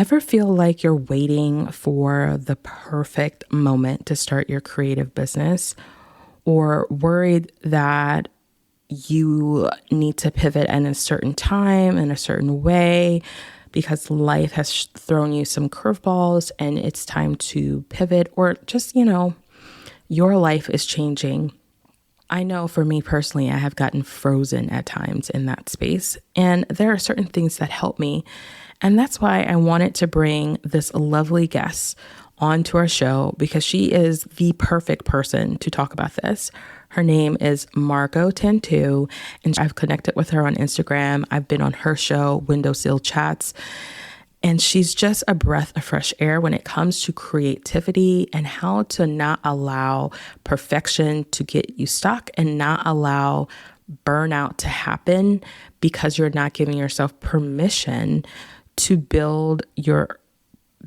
Ever feel like you're waiting for the perfect moment to start your creative business, or worried that you need to pivot at a certain time in a certain way because life has thrown you some curveballs and it's time to pivot, or just, your life is changing? I know for me personally, I have gotten frozen at times in that space, and there are certain things that help me. And that's why I wanted to bring this lovely guest onto our show, because she is the perfect person to talk about this. Her name is Margo Tantau, and I've connected with her on Instagram. I've been on her show, Windowsill Chats. And she's just a breath of fresh air when it comes to creativity and how to not allow perfection to get you stuck and not allow burnout to happen because you're not giving yourself permission to build your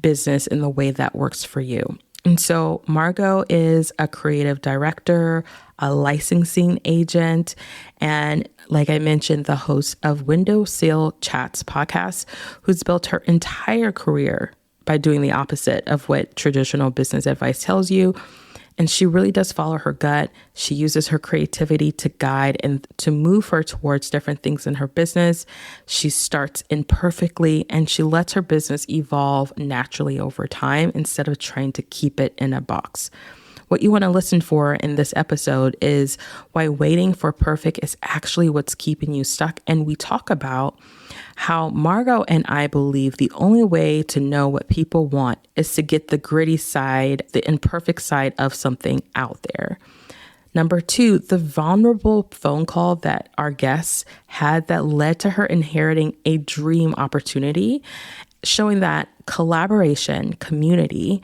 business in the way that works for you. And so Margo is a creative director, a licensing agent, and like I mentioned, the host of Windowsill Chats podcast, who's built her entire career by doing the opposite of what traditional business advice tells you. And she really does follow her gut. She uses her creativity to guide and to move her towards different things in her business. She starts imperfectly, and she lets her business evolve naturally over time instead of trying to keep it in a box. What you want to listen for in this episode is why waiting for perfect is actually what's keeping you stuck. And we talk about how Margo and I believe the only way to know what people want is to get the gritty side, the imperfect side of something out there. Number two, the vulnerable phone call that our guests had that led to her inheriting a dream opportunity, showing that collaboration, community,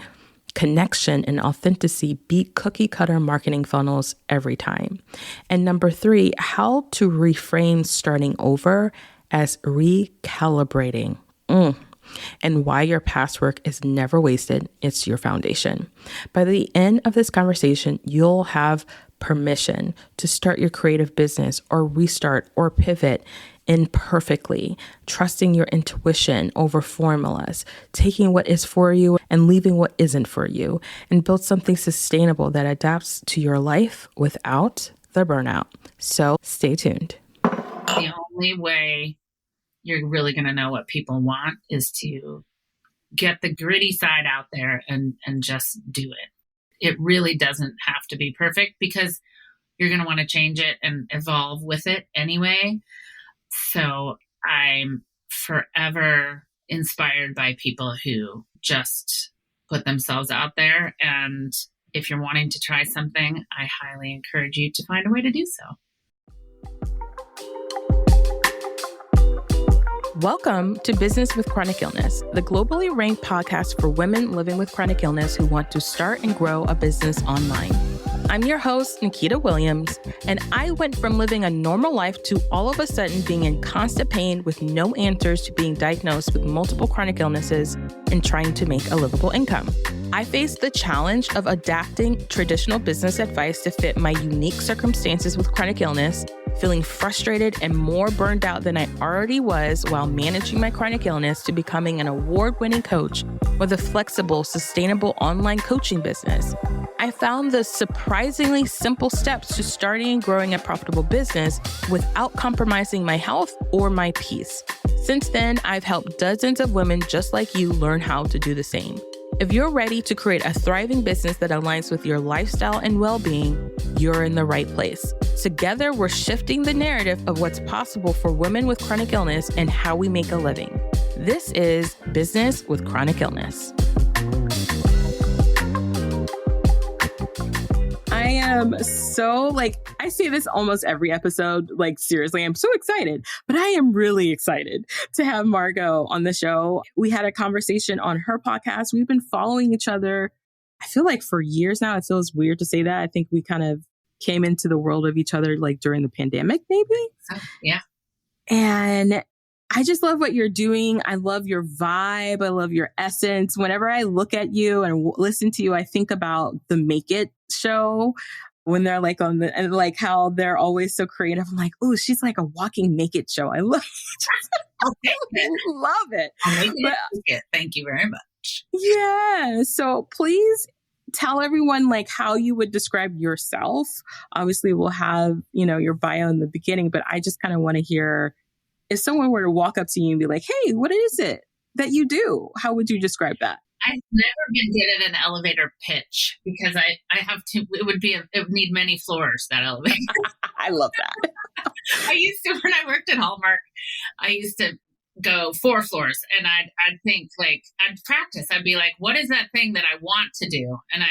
connection, and authenticity beat cookie cutter marketing funnels every time. And number three, how to reframe starting over as recalibrating. And why your past work is never wasted. It's your foundation. By the end of this conversation, you'll have permission to start your creative business or restart or pivot imperfectly, trusting your intuition over formulas, taking what is for you and leaving what isn't for you, and build something sustainable that adapts to your life without the burnout. So stay tuned. The only way you're really going to know what people want is to get the gritty side out there and just do it. It really doesn't have to be perfect because you're going to want to change it and evolve with it anyway. So I'm forever inspired by people who just put themselves out there. And if you're wanting to try something, I highly encourage you to find a way to do so. Welcome to Business with Chronic Illness, the globally ranked podcast for women living with chronic illness who want to start and grow a business online. I'm your host, Nikita Williams, and I went from living a normal life to all of a sudden being in constant pain with no answers to being diagnosed with multiple chronic illnesses and trying to make a livable income. I faced the challenge of adapting traditional business advice to fit my unique circumstances with chronic illness, feeling frustrated and more burned out than I already was while managing my chronic illness, to becoming an award-winning coach with a flexible, sustainable online coaching business. I found the surprisingly simple steps to starting and growing a profitable business without compromising my health or my peace. Since then, I've helped dozens of women just like you learn how to do the same. If you're ready to create a thriving business that aligns with your lifestyle and well-being, you're in the right place. Together, we're shifting the narrative of what's possible for women with chronic illness and how we make a living. This is Business with Chronic Illness. I am so I say this almost every episode, seriously, I'm so excited, but I am really excited to have Margo on the show. We had a conversation on her podcast. We've been following each other, I feel like for years now. It feels weird to say that. I think we kind of came into the world of each other during the pandemic, maybe. Yeah. And I just love what you're doing. I love your vibe. I love your essence. Whenever I look at you and listen to you, I think about the Make It show when they're like on the, and like how they're always so creative. I'm like, oh, she's like a walking naked show. I love I'll take it. love it. I'll make But it. Thank you very much. yeah. So please tell everyone like how you would describe yourself. Obviously we'll have, your bio in the beginning, but I just kind of want to hear, if someone were to walk up to you and be like, hey, what is it that you do? How would you describe that? I've never been good at an elevator pitch because I have to, it would need many floors, that elevator. I love that. I used to, when I worked at Hallmark, I used to go 4 floors and I'd think like, I'd practice. I'd be like, what is that thing that I want to do? And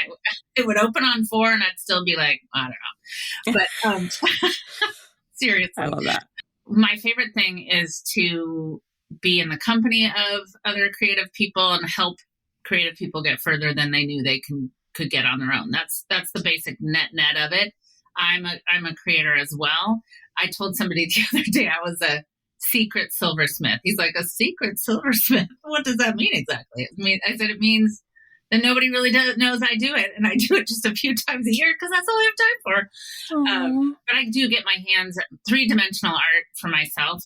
it would open on 4 and I'd still be like, I don't know. But seriously. I love that. My favorite thing is to be in the company of other creative people and help creative people get further than they knew they could get on their own. That's the basic net of it. I'm a creator as well. I told somebody the other day I was a secret silversmith. He's like, a secret silversmith? What does that mean exactly? I said, it means that nobody really knows I do it. And I do it just a few times a year because that's all I have time for. But I do get my hands, 3-dimensional art for myself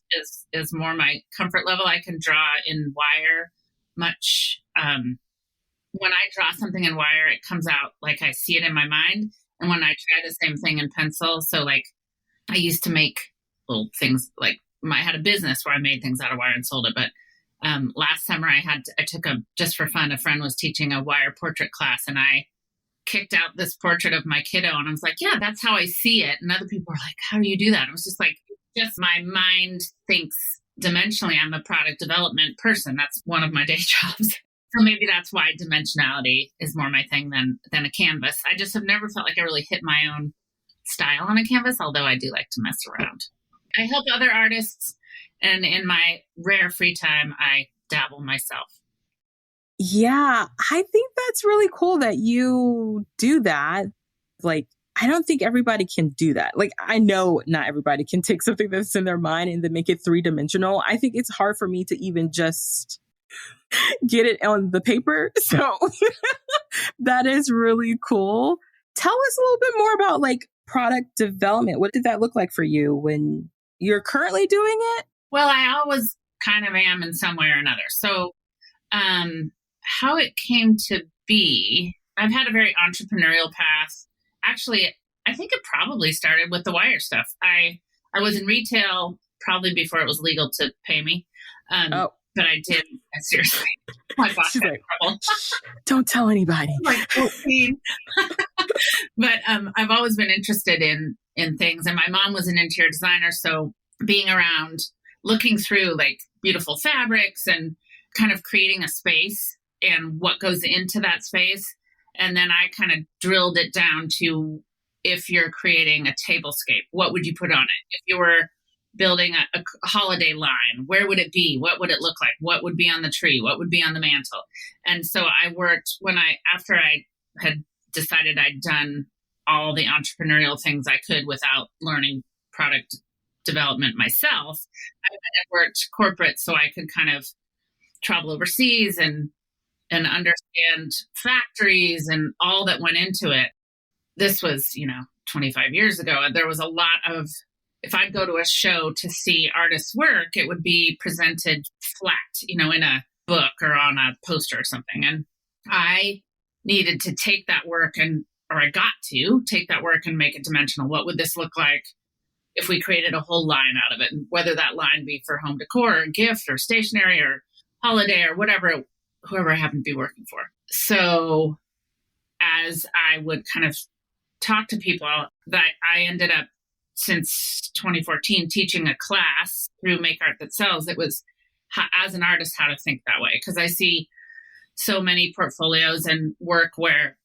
is more my comfort level. I can draw in wire much. When I draw something in wire, it comes out like I see it in my mind. And when I try the same thing in pencil, so like I used to make little things, like I had a business where I made things out of wire and sold it. But last summer I took just for fun, a friend was teaching a wire portrait class and I kicked out this portrait of my kiddo and I was like, yeah, that's how I see it. And other people were like, how do you do that? It was just like, just my mind thinks dimensionally. I'm a product development person. That's one of my day jobs. So maybe that's why dimensionality is more my thing than a canvas. I just have never felt like I really hit my own style on a canvas, although I do like to mess around. I help other artists, and in my rare free time, I dabble myself. Yeah, I think that's really cool that you do that. Like, I don't think everybody can do that. Like, I know not everybody can take something that's in their mind and then make it 3-dimensional. I think it's hard for me to even just get it on the paper. So that is really cool. Tell us a little bit more about like product development. What did that look like for you when you're currently doing it? Well, I always kind of am in some way or another. So how it came to be, I've had a very entrepreneurial path. Actually, I think it probably started with the wire stuff. I was in retail probably before it was legal to pay me. But I did, seriously. My boss had trouble. Don't tell anybody. Like 14. But I've always been interested in things. And my mom was an interior designer. So being around, looking through like beautiful fabrics and kind of creating a space and what goes into that space. And then I kind of drilled it down to, if you're creating a tablescape, what would you put on it? If you were building a holiday line, where would it be? What would it look like? What would be on the tree? What would be on the mantle? And so I worked after I had decided I'd done all the entrepreneurial things I could without learning product development myself, I worked corporate so I could kind of travel overseas and understand factories and all that went into it. This was, 25 years ago. There was a lot of, if I'd go to a show to see artists' work, it would be presented flat, in a book or on a poster or something. And I needed to take that work I got to take that work and make it dimensional. What would this look like if we created a whole line out of it? And whether that line be for home decor or gift or stationery or holiday or whatever, whoever I happened to be working for. So as I would kind of talk to people, that I ended up, since 2014, teaching a class through Make Art That Sells. It was, as an artist, how to think that way. Because I see so many portfolios and work where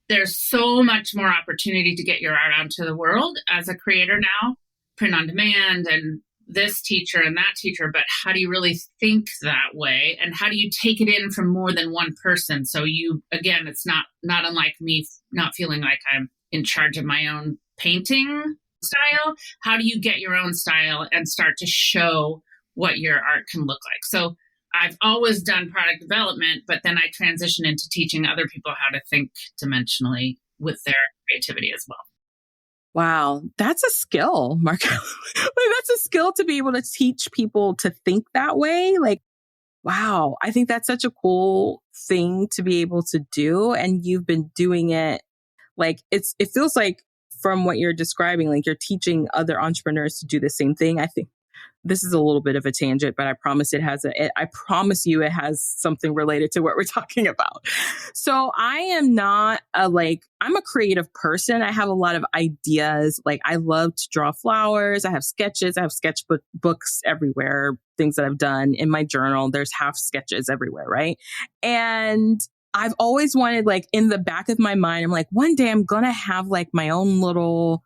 there's so much more opportunity to get your art out to the world as a creator now, print on demand and this teacher and that teacher. But how do you really think that way? And how do you take it in from more than one person? So it's not unlike me not feeling like I'm in charge of my own painting style. How do you get your own style and start to show what your art can look like? So I've always done product development, but then I transitioned into teaching other people how to think dimensionally with their creativity as well. Wow, that's a skill, Marco. Like, that's a skill to be able to teach people to think that way. Like, wow, I think that's such a cool thing to be able to do. And you've been doing it like it feels like from what you're describing, like you're teaching other entrepreneurs to do the same thing. I think this is a little bit of a tangent, but I promise I promise you it has something related to what we're talking about. So I am not I'm a creative person. I have a lot of ideas. Like I love to draw flowers. I have sketches. I have sketchbook books everywhere, things that I've done in my journal. There's half sketches everywhere. Right. And I've always wanted, like, in the back of my mind, I'm like, one day I'm going to have like my own little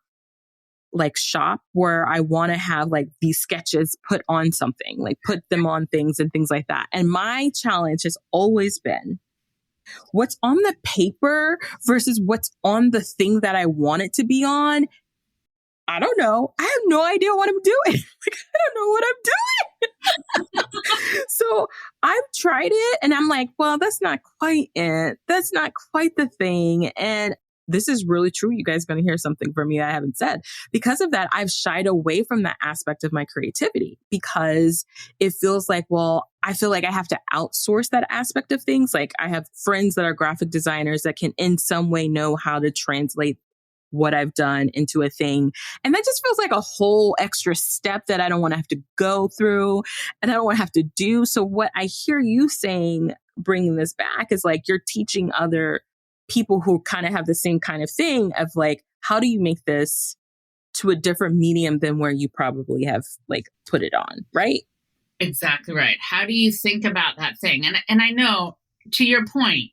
like shop where I want to have like these sketches put on something, like put them on things and things like that. And my challenge has always been what's on the paper versus what's on the thing that I want it to be on. I don't know. I have no idea what I'm doing. Like, I don't know what I'm doing. So I've tried it and I'm like, well, that's not quite it. That's not quite the thing. And this is really true. You guys are going to hear something from me I haven't said. Because of that, I've shied away from that aspect of my creativity because it feels like, well, I feel like I have to outsource that aspect of things. Like I have friends that are graphic designers that can in some way know how to translate what I've done into a thing. And that just feels like a whole extra step that I don't want to have to go through and I don't want to have to do. So what I hear you saying, bringing this back, is like you're teaching other people who kind of have the same kind of thing of like, how do you make this to a different medium than where you probably have like put it on, right? Exactly right. How do you think about that thing? And I know, to your point,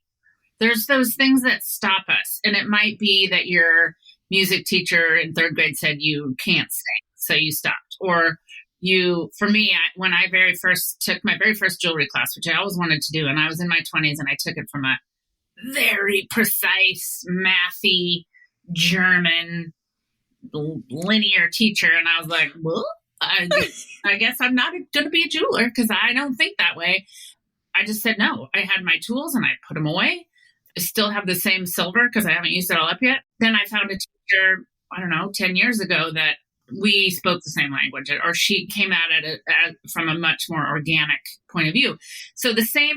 there's those things that stop us. And it might be that your music teacher in third grade said you can't sing, so you stopped. Or for me, when I took my very first jewelry class, which I always wanted to do, and I was in my 20s and I took it from a very precise, mathy, German, linear teacher. And I was like, well, I guess I'm not going to be a jeweler because I don't think that way. I just said no. I had my tools and I put them away. I still have the same silver because I haven't used it all up yet. Then I found a teacher, I don't know, 10 years ago that we spoke the same language, or she came at it from a much more organic point of view. So the same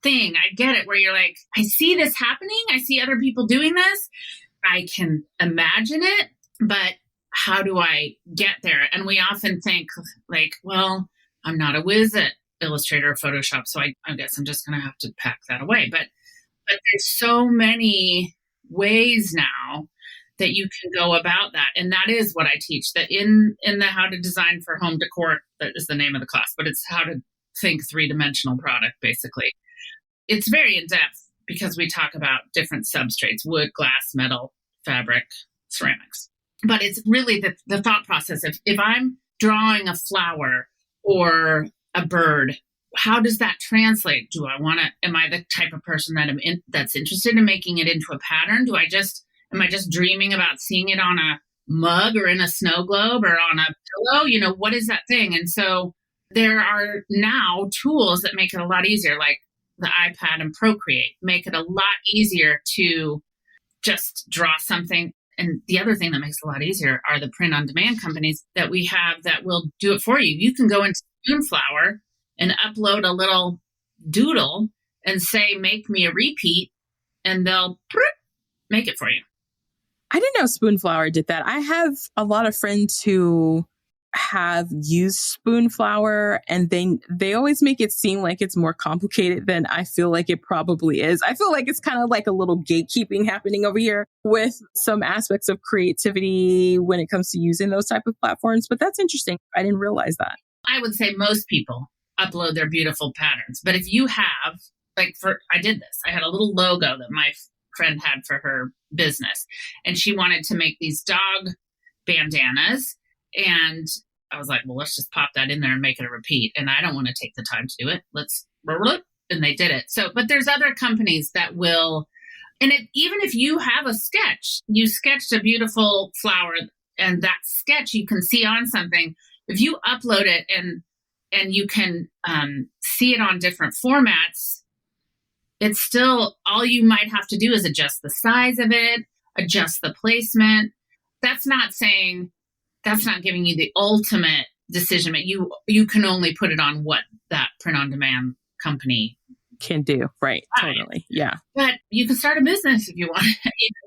thing, I get it, where you're like, I see this happening. I see other people doing this. I can imagine it, but how do I get there? And we often think like, well, I'm not a whiz at Illustrator or Photoshop, so I guess I'm just going to have to pack that away. But there's so many ways now that you can go about that. And that is what I teach, that in the How to Design for Home Decor, that is the name of the class, but it's how to think three-dimensional product, basically. It's very in-depth because we talk about different substrates: wood, glass, metal, fabric, ceramics. But it's really the thought process of, if I'm drawing a flower or a bird, how does that translate? Am I the type of person that's interested in making it into a pattern? Am I just dreaming about seeing it on a mug or in a snow globe or on a pillow? What is that thing? And so there are now tools that make it a lot easier, like the iPad and Procreate, make it a lot easier to just draw something. And the other thing that makes it a lot easier are the print on demand companies that we have that will do it for you. You can go into Spoonflower and upload a little doodle and say, make me a repeat, and they'll make it for you. I didn't know Spoonflower did that. I have a lot of friends who have used Spoonflower, and they always make it seem like it's more complicated than I feel like it probably is. I feel like it's kind of like a little gatekeeping happening over here with some aspects of creativity when it comes to using those type of platforms. But that's interesting. I didn't realize that. I would say most people upload their beautiful patterns. But if you have, I did this. I had a little logo that my friend had for her business, and she wanted to make these dog bandanas. And I was like, well, let's just pop that in there and make it a repeat. And I don't want to take the time to do it. And they did it. So, but there's other companies that will, and even if you have a sketch, you sketched a beautiful flower, and that sketch you can see on something. If you upload it and you can see it on different formats, it's still, all you might have to do is adjust the size of it, adjust the placement. that's not saying, that's not giving you the ultimate decision. You can only put it on what that print on demand company can do. Right. Totally. Yeah. But you can start a business if you want,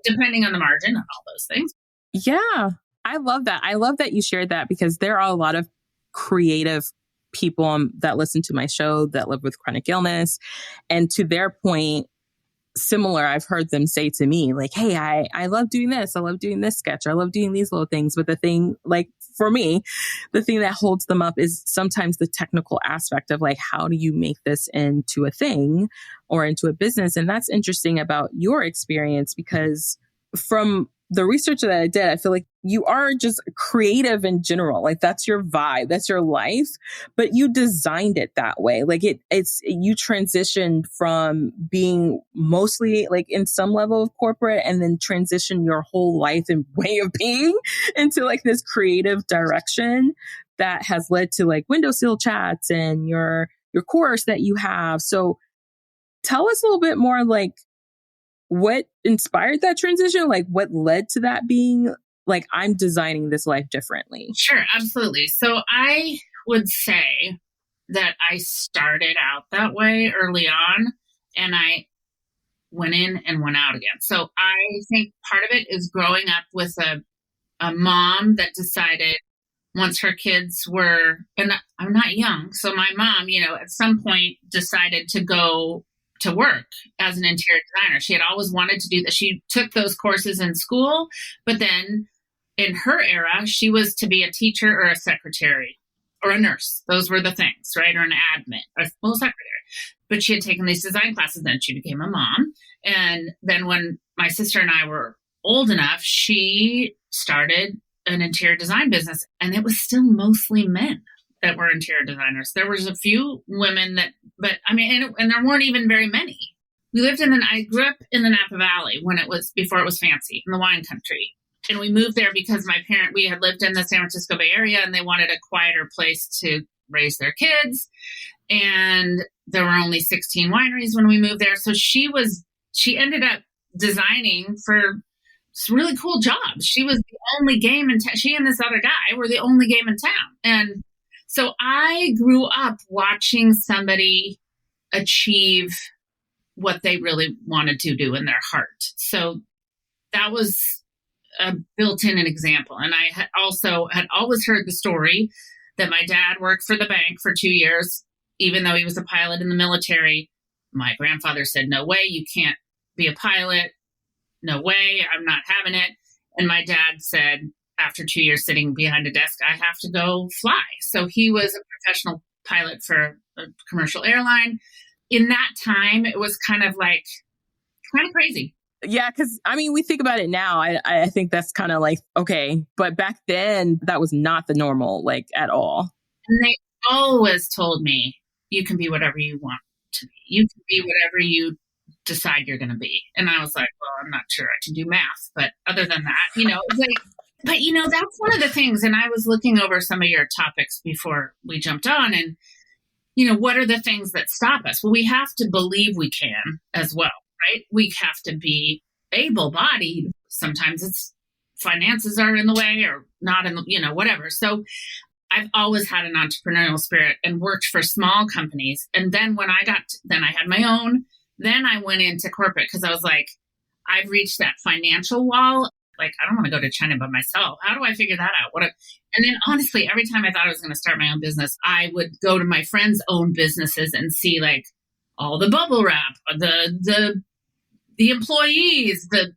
depending on the margin and all those things. Yeah. I love that. I love that you shared that, because there are a lot of creative people that listen to my show that live with chronic illness. And to their point, similar, I've heard them say to me, like, hey, I love doing this. I love doing this sketch. Or I love doing these little things. But the thing, like for me, the thing that holds them up is sometimes the technical aspect of like, how do you make this into a thing or into a business? And that's interesting about your experience, because from the research that I did, I feel like you are just creative in general. Like that's your vibe, that's your life, but you designed it that way. Like you transitioned from being mostly like in some level of corporate, and then transitioned your whole life and way of being into like this creative direction that has led to like windowsill chats and your course that you have. So tell us a little bit more, like, what inspired that transition? Like what led to that being like, I'm designing this life differently? Sure, absolutely. So I would say that I started out that way early on, and I went in and went out again. So I think part of it is growing up with a mom that decided once her kids were, and I'm not young, so my mom, at some point decided to go to work as an interior designer. She had always wanted to do that. She took those courses in school, but then in her era, she was to be a teacher or a secretary or a nurse. Those were the things, right? Or an admin, or a secretary. But she had taken these design classes, then she became a mom. And then when my sister and I were old enough, she started an interior design business, and it was still mostly men that were interior designers. There was a few women but I mean, and there weren't even very many. I grew up in the Napa Valley before it was fancy, in the wine country. And we moved there because we had lived in the San Francisco Bay Area, and they wanted a quieter place to raise their kids. And there were only 16 wineries when we moved there. So she ended up designing for really cool jobs. She was the only game in town. She and this other guy were the only game in town. And so I grew up watching somebody achieve what they really wanted to do in their heart. So that was a built-in an example. And I had always heard the story that my dad worked for the bank for 2 years, even though he was a pilot in the military. My grandfather said, no way, you can't be a pilot. No way, I'm not having it. And my dad said, after 2 years sitting behind a desk, I have to go fly. So he was a professional pilot for a commercial airline. In that time, it was kind of crazy. Yeah, because I mean, we think about it now. I think that's kind of like, okay, but back then that was not the normal, like at all. And they always told me, you can be whatever you want to be. You can be whatever you decide you're going to be. And I was like, well, I'm not sure I can do math, but other than that, it's like, but that's one of the things. And I was looking over some of your topics before we jumped on, and what are the things that stop us? Well, we have to believe we can as well, right? We have to be able-bodied. Sometimes it's finances are in the way or not in the, whatever. So I've always had an entrepreneurial spirit and worked for small companies. And then when then I had my own, then I went into corporate because I was like, I've reached that financial wall. Like, I don't want to go to China by myself. How do I figure that out? And then honestly, every time I thought I was going to start my own business, I would go to my friends' own businesses and see like all the bubble wrap, the employees, the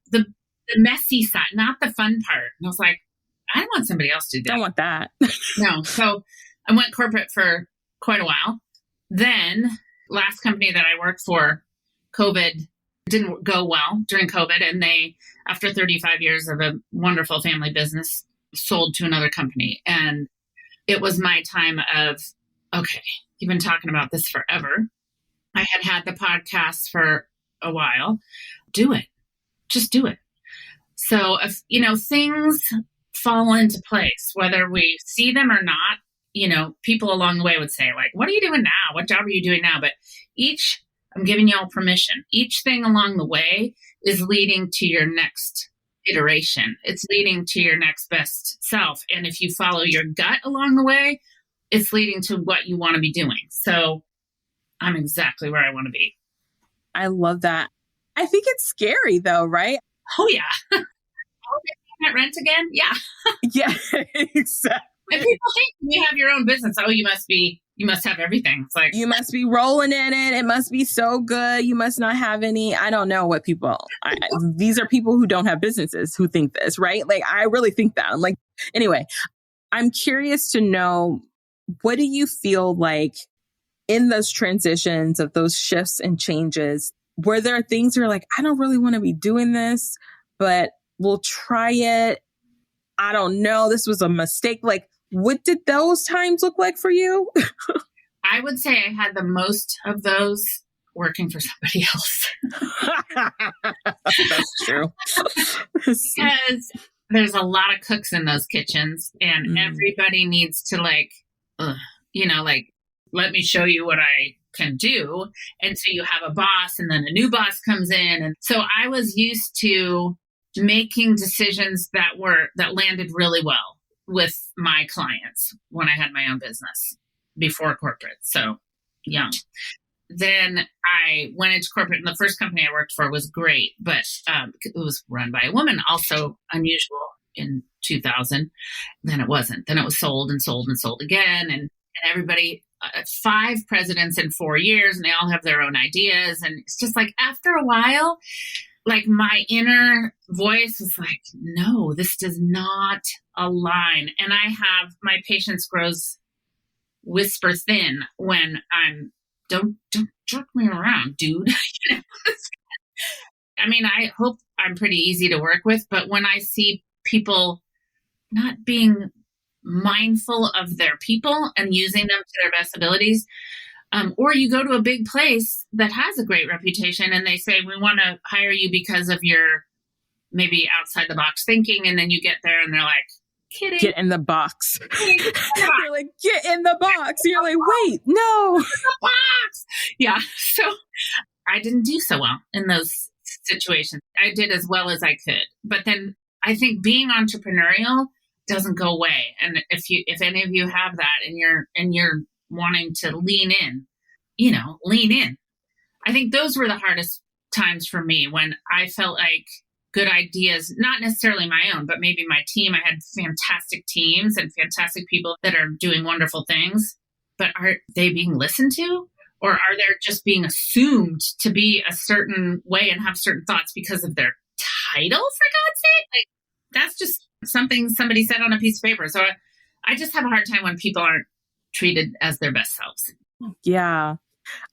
messy side, not the fun part. And I was like, I don't want somebody else to do that. Don't want that. No. So I went corporate for quite a while. Then last company that I worked for, COVID didn't go well during COVID. And they, after 35 years of a wonderful family business, sold to another company. And it was my time of, okay, you've been talking about this forever. I had the podcast for a while. Do it. Just do it. So if, things fall into place, whether we see them or not, people along the way would say like, what are you doing now? What job are you doing now? But I'm giving y'all permission. Each thing along the way is leading to your next iteration. It's leading to your next best self. And if you follow your gut along the way, it's leading to what you want to be doing. So I'm exactly where I want to be. I love that. I think it's scary though, right? Oh yeah. Oh, that rent again? Yeah. Yeah, exactly. And people think when you have your own business, oh, you must have everything. It's like, you must be rolling in it. It must be so good. You must not have any. I don't know what these are people who don't have businesses who think this, right? Like, I really think that. I'm like, anyway, I'm curious to know, what do you feel like in those transitions of those shifts and changes? Were there things you're like, I don't really want to be doing this, but we'll try it. I don't know. This was a mistake. Like, what did those times look like for you? I would say I had the most of those working for somebody else. That's true. Because there's a lot of cooks in those kitchens, and everybody needs to like, let me show you what I can do. And so you have a boss, and then a new boss comes in. And so I was used to making decisions that landed really well with my clients when I had my own business before corporate. So young. Then I went into corporate, and the first company I worked for was great, but it was run by a woman, also unusual in 2000. Then it wasn't. Then it was sold and sold and sold again. And everybody, 5 presidents in 4 years, and they all have their own ideas. And it's just like, after a while, like my inner voice was like, no, this does not align. And my patience grows whisper thin when don't jerk me around, dude. I mean, I hope I'm pretty easy to work with, but when I see people not being mindful of their people and using them to their best abilities, or you go to a big place that has a great reputation and they say, we want to hire you because of your maybe outside the box thinking. And then you get there and they're like, kidding. Get in the box. You're like, get in the box. You're like, wait, no. The box. Yeah. So I didn't do so well in those situations. I did as well as I could. But then I think being entrepreneurial doesn't go away. And if any of you have that and you're wanting to lean in, lean in. I think those were the hardest times for me, when I felt like good ideas, not necessarily my own, but maybe my team. I had fantastic teams and fantastic people that are doing wonderful things, but are they being listened to? Or are they just being assumed to be a certain way and have certain thoughts because of their title, for God's sake? Like, that's just something somebody said on a piece of paper. So I just have a hard time when people aren't treated as their best selves. Yeah.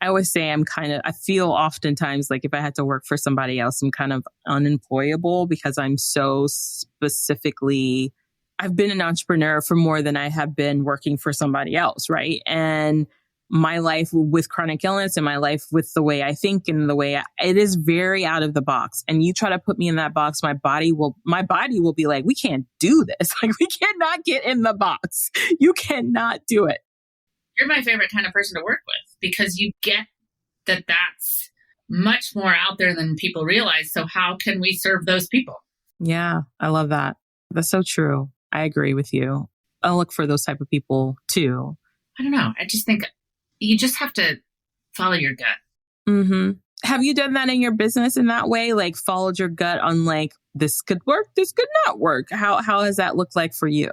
I always say I feel oftentimes like if I had to work for somebody else, I'm kind of unemployable because I'm so specifically, I've been an entrepreneur for more than I have been working for somebody else, right? And my life with chronic illness and my life with the way I think and the way it is very out of the box. And you try to put me in that box, my body will be like, we can't do this. Like, we cannot get in the box. You cannot do it. You're my favorite kind of person to work with because you get that that's much more out there than people realize. So how can we serve those people? Yeah, I love that. That's so true. I agree with you. I'll look for those type of people too. I don't know. I just think you just have to follow your gut. Mm-hmm. Have you done that in your business in that way? Like, followed your gut on like, this could work, this could not work. How has that looked like for you?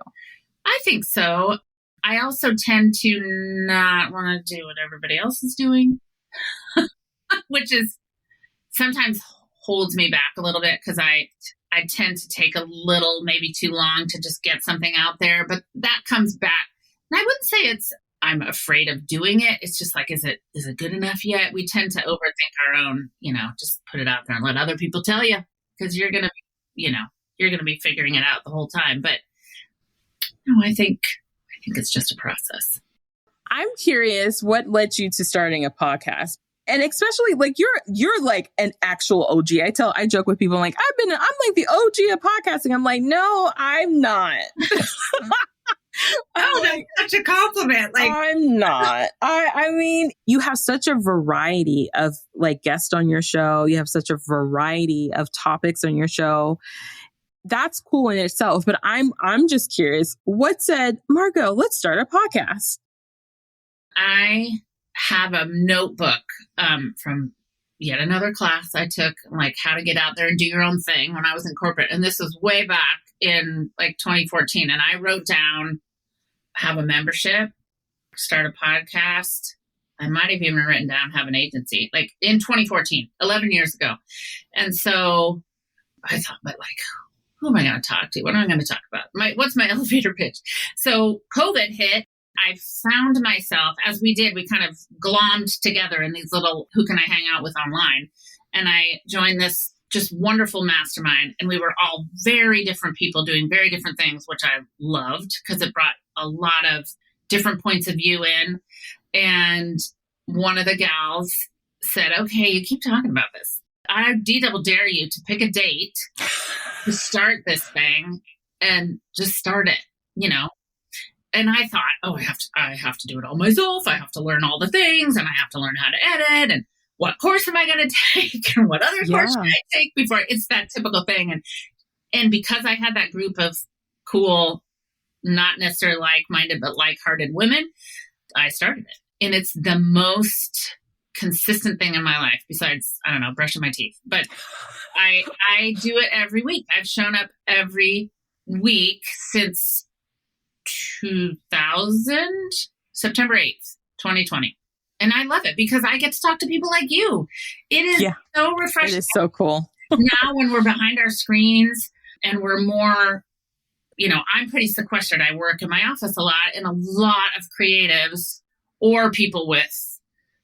I think so. I also tend to not want to do what everybody else is doing, which is sometimes holds me back a little bit because I tend to take a little, maybe too long to just get something out there, but that comes back. And I wouldn't say I'm afraid of doing it. It's just like, is it good enough yet? We tend to overthink our own, just put it out there and let other people tell you, because you're going to be figuring it out the whole time. But no, I think it's just a process. I'm curious, what led you to starting a podcast? And especially like you're like an actual OG. I joke with people, I'm like, I'm like the OG of podcasting. I'm like, no, I'm not. Oh, that's such a compliment. Like, I'm not. I mean, you have such a variety of like guests on your show. You have such a variety of topics on your show. that's cool in itself. But I'm just curious, what said, Margo, let's start a podcast? I have a notebook from yet another class I took, like how to get out there and do your own thing when I was in corporate. And this was way back in like 2014. And I wrote down, have a membership, start a podcast. I might have even written down, have an agency, like in 2014, 11 years ago. And so I thought, but like, who am I going to talk to? What am I going to talk about? What's my elevator pitch? So COVID hit. I found myself, as we did, we kind of glommed together in these little, who can I hang out with online? And I joined this just wonderful mastermind. And we were all very different people doing very different things, which I loved because it brought a lot of different points of view in. And one of the gals said, okay, you keep talking about this. I double dare you to pick a date to start this thing and just start it, you know? And I thought, oh, I have to do it all myself. I have to learn all the things and I have to learn how to edit and what course am I going to take and what other course should I take before it's that typical thing. And because I had that group of cool, not necessarily like-minded, but like-hearted women, I started it. And it's the most consistent thing in my life besides, I don't know, brushing my teeth. But I do it every week. I've shown up every week since 2000, September 8th, 2020. And I love it because I get to talk to people like you. It is so refreshing. It is so cool. Now when we're behind our screens and we're more, you know, I'm pretty sequestered. I work in my office a lot and a lot of creatives or people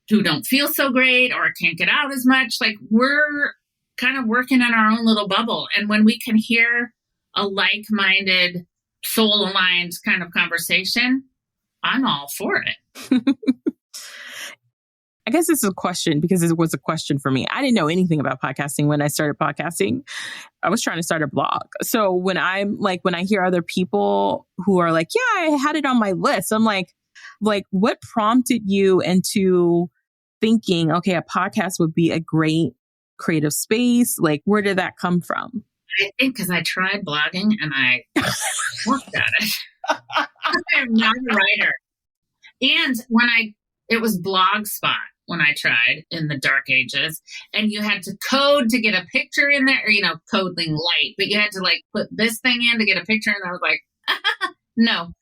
who don't feel so great or can't get out as much. Like we're kind of working in our own little bubble. And when we can hear a like-minded, soul-aligned kind of conversation, I'm all for it. I guess this is a question because it was a question for me. I didn't know anything about podcasting when I started podcasting. I was trying to start a blog. So when I hear other people who are like, yeah, I had it on my list. I'm like, what prompted you into thinking, okay, a podcast would be a great creative space? Like, where did that come from? I think because I tried blogging and I worked at it. I'm not a writer. And it was Blogspot when I tried in the dark ages, and you had to code to get a picture in there, or, you know, coding light, but you had to like put this thing in to get a picture. And I was like, no.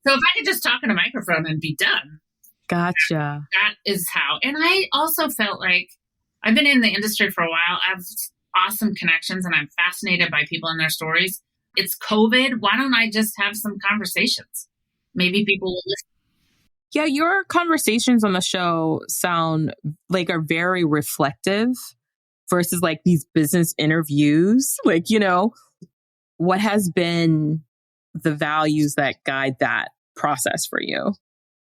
So if I could just talk in a microphone and be done. Gotcha. That is how. And I also felt like I've been in the industry for a while. I have awesome connections and I'm fascinated by people and their stories. It's COVID. Why don't I just have some conversations? Maybe people will listen. Yeah, your conversations on the show sound like are very reflective versus like these business interviews. Like, you know, what has been the values that guide that process for you?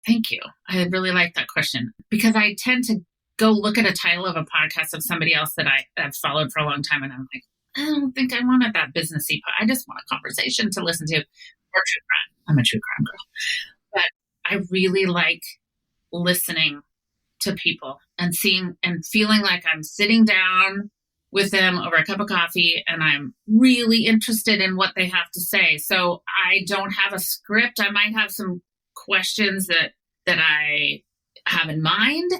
Thank you. I really like that question because I tend to go look at a title of a podcast of somebody else that I've followed for a long time. And I'm like, I don't think I wanted that businessy. I just want a conversation to listen to or true crime. I'm a true crime girl. But I really like listening to people and seeing and feeling like I'm sitting down with them over a cup of coffee and I'm really interested in what they have to say. So I don't have a script. I might have some questions that I have in mind,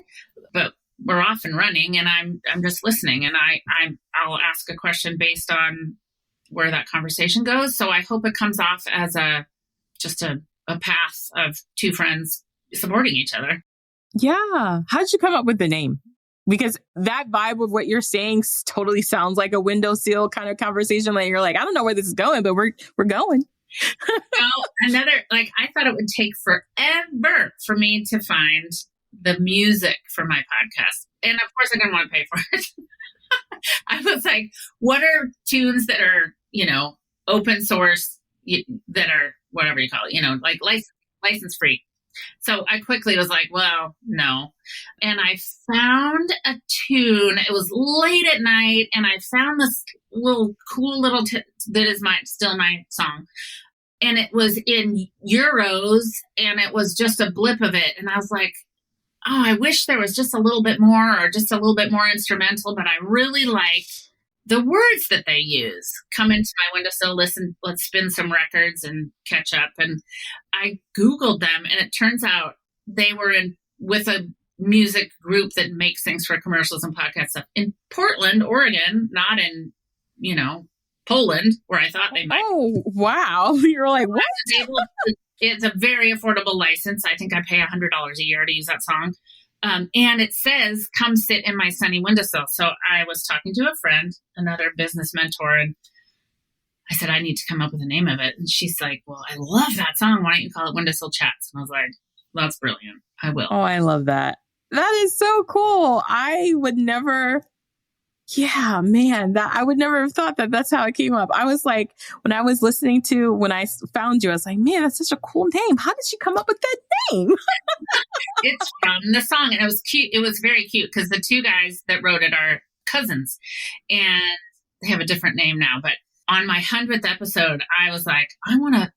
but we're off and running and I'm just listening and I'll ask a question based on where that conversation goes. So I hope it comes off as just a path of two friends supporting each other. Yeah. How did you come up with the name? Because that vibe of what you're saying totally sounds like a windowsill kind of conversation. Like you're like, I don't know where this is going, but we're going. I thought it would take forever for me to find the music for my podcast. And of course I didn't want to pay for it. I was like, what are tunes that are, you know, open source, that are whatever you call it, you know, like license free. So I quickly was like, well, no. And I found a tune. It was late at night and I found this cool little that is still my song. And it was in euros and it was just a blip of it. And I was like, oh, I wish there was just a little bit more or just a little bit more instrumental, but I really like the words that they use. Come into my windowsill, listen, let's spin some records and catch up. And I Googled them, and it turns out they were in with a music group that makes things for commercials and podcast stuff in Portland, Oregon, not in, Poland, where I thought they might. Oh, wow. You're like, what? It's a very affordable license. I think I pay $100 a year to use that song. And it says, come sit in my sunny windowsill. So I was talking to a friend, another business mentor, and I said, I need to come up with a name of it. And she's like, well, I love that song. Why don't you call it Windowsill Chats? And I was like, that's brilliant. I will. Oh, I love that. That is so cool. I would never... Yeah, man, I would never have thought that that's how it came up. I was like, when I found you, I was like, man, that's such a cool name. How did she come up with that name? It's from the song. And it was cute. It was very cute because the two guys that wrote it are cousins and they have a different name now. But on my 100th episode, I was like, I want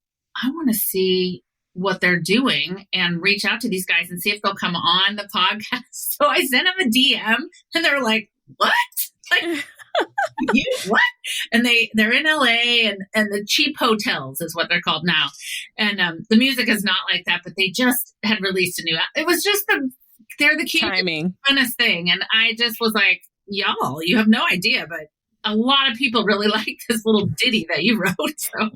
to see what they're doing and reach out to these guys and see if they'll come on the podcast. So I sent them a DM and they were like, what? Like, you what? And they're in LA and the cheap hotels is what they're called now. And the music is not like that, but they just had released a new, it was just they're the cutest, funnest thing. And I just was like, y'all, you have no idea, but a lot of people really like this little ditty that you wrote. So